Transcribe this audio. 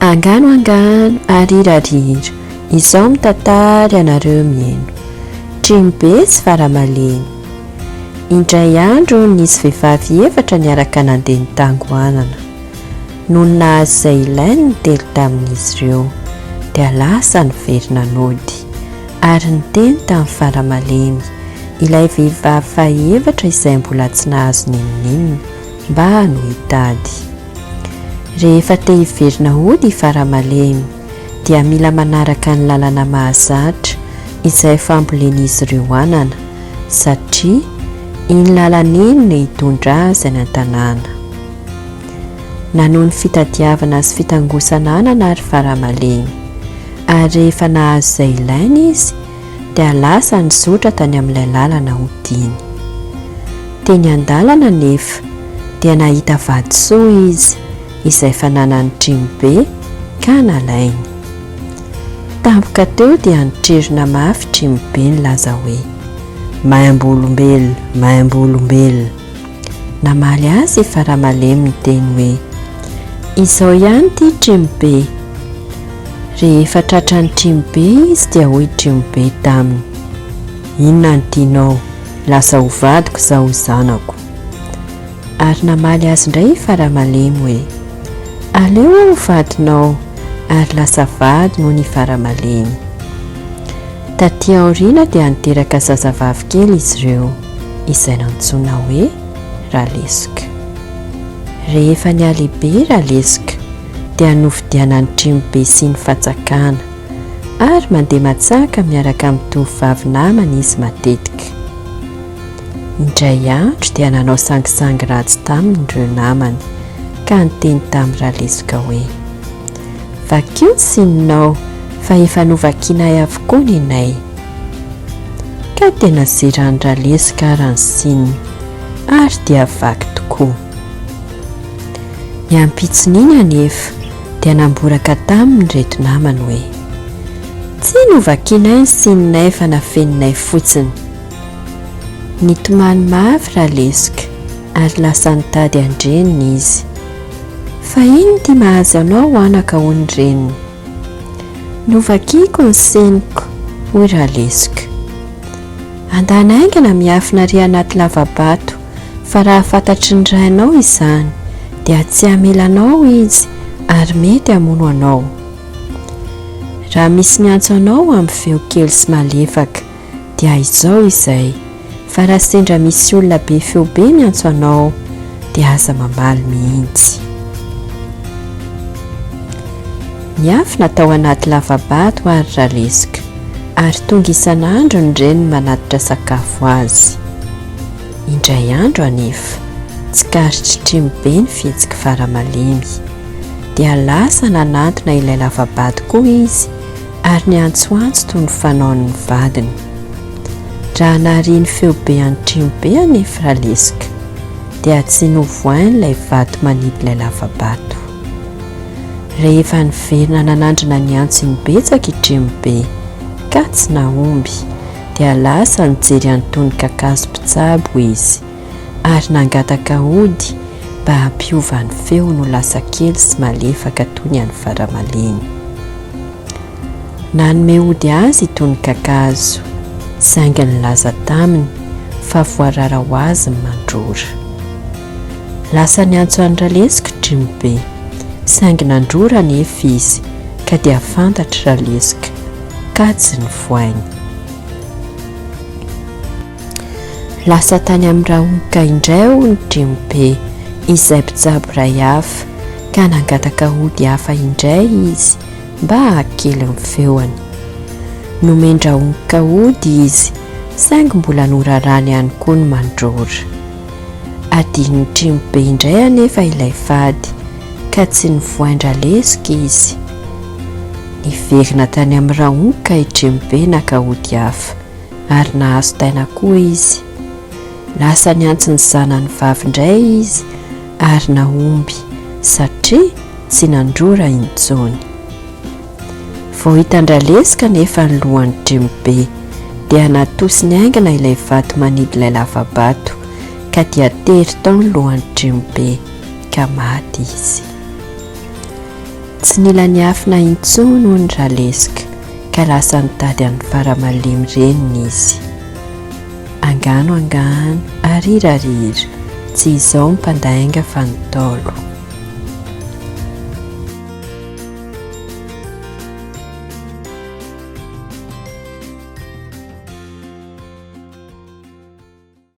Angano arirarira, izao mitantara anareo mieno. Trimobe sy Faramalemy. Indray andro nisy vehivavy efatra niaraka nandeha nitangoanana. Noho nahazo izay ilainy ny telo tamin'izy ireo, dia lasa niverina nody, ary niteny tamin'ny Faramalemy, ilay vehivavy fahaefatra izay mbola tsy nahazo ninon'inona mba no hitady. Rehefa te hiverina hody Faramalemy, dia mila manaraka ny lalana mahazatra izay fambolen'izy ireo anana, satria iny lalana iny no hitondra azy any an-tanàna. Nanohy ny fitadiavana sy fitangosana anana ary Faramalemy, ary rehefa nahazo izay ilainy izy dia lasa nizotra tany amin'ilay lalana hodiany. Teny an-dalana nefa dia nahita vatosoa izy izay fananan'ny Trimobe ka nalainy. Tampoka teo dia nitrerona mafy Trimobe nilaza hoe, maimbo olombelona, maimbo olombelona. Namaly azy Faramalemy niteny hoe, izao ihany ty Trimobe. Rehefa tratran'ny Trimobe izy dia hoy Trimobe taminy, inona no tianao, lasa hovadiko zaho zanako. Ary namaly azy indray Faramalemy hoe, aleo hovadinao, ary lasa vady noho ny Faramalemy. Taty aoriana dia niteraka zazavavy kely izy ireo, izay nantsoina hoe ralesika. Rehefa nialehibe ralesika dia novidianan'ny Trimobe sy ny fatsakana, ary mandeha matsaka miaraka amin'ny tovovavy namany izy matetika. Indray andro dia nanao sangisangy ratsy tamin'ireo namany, ka niteny tamin'ny ralesika hoe, vakio sininao, fa efa novakianay avokoa nenay. Ka tena zeran'ny ralesika ary ny sininy, ary dia vaky tokoa. Ny ampitson'iny anefa dia namboraka taminy reto namany hoe, tsy novakianay ny sininay fa nafeninay fotsiny. Nitomany mafy ralesika, ary lasa nitady andreniny izy. Fa ino ty mahazo anao anaka hoy ny reniny? Novakiko ny seniko, hoy ralesika. Andanaingana miafina ry anaty lavabato, fa raha fantatry ny rainao izany, dia tsy hamelanao izy, ary mety hamono anao. Raha misy miantso anao amin'ny feo kely sy malefaka, dia izao izay, fa raha sendra misy olona be feo be miantso anao, dia aza mamaly mihitsy. Niafina tao anaty lavabato ary ralesika, ary tonga isan'andro ny reniny manatitra sakafo azy. Indray andro anefa, tsy karitry Trimobe ny fihetsika Faramalemy, dia lasa nanantona ilay lavabato koa izy, ary niantsoantso toy ny fanaon'ny vadiny. Raha nahariany feo be an'ny Trimobe anefa ralesika, dia tsy novoainy ilay vato manidy ilay lavabato. Rehefa niverina nanandrina ny antso iny betsaka i Trimobe, ka tsy nahomby, dia lasa nijery an'itony kakazo mpitsabo izy, ary nangataka hody mba hampiova ny feo no lasa kely sy malefaka toy ny an'ny Faramalemy. Nanome hody azy itony kakazo, saingy nilaza taminy fa voarara ho azy ny mandrora. Lasa niantso an'ny ralesika Trimobe, saingy nandrora nefa izy, ka dia fantatra ralesika, ka tsy nivoainy. Lasa tany amin'ny rahoka indray ny Trimobe, izay mpitsabo ray hafa, ka nangataka hody hafa indray izy mba hakely ny feony. Nomendrahoka hody izy, saingy mbola norarany ihany koa ny mandrora. Adin'ny Trimobe indray anefa ilay fady, ka tsy nivoain-dralesika izy. Niverina tany amin'ny rahoka i Trimobe naka hody hafa, ary nahazo taina koa izy. Lasa niantso ny zanany vavy indray izy, ary nahomby, satria tsy nandrora intsony. Vao hitan-dralesika nefa ny lohan'ny Trimobe, dia natosiny aingana ilay vato manidy ilay lavabato, ka dia tery tao ny lohan'ny Trimobe, ka maty izy. tsy nila ny afina intsono ny ralesika ka lasa nitady amin'ny Faramalemy reniny izy. Angano angano, arirarira, tsy izao mpandainga fa Ntaolo.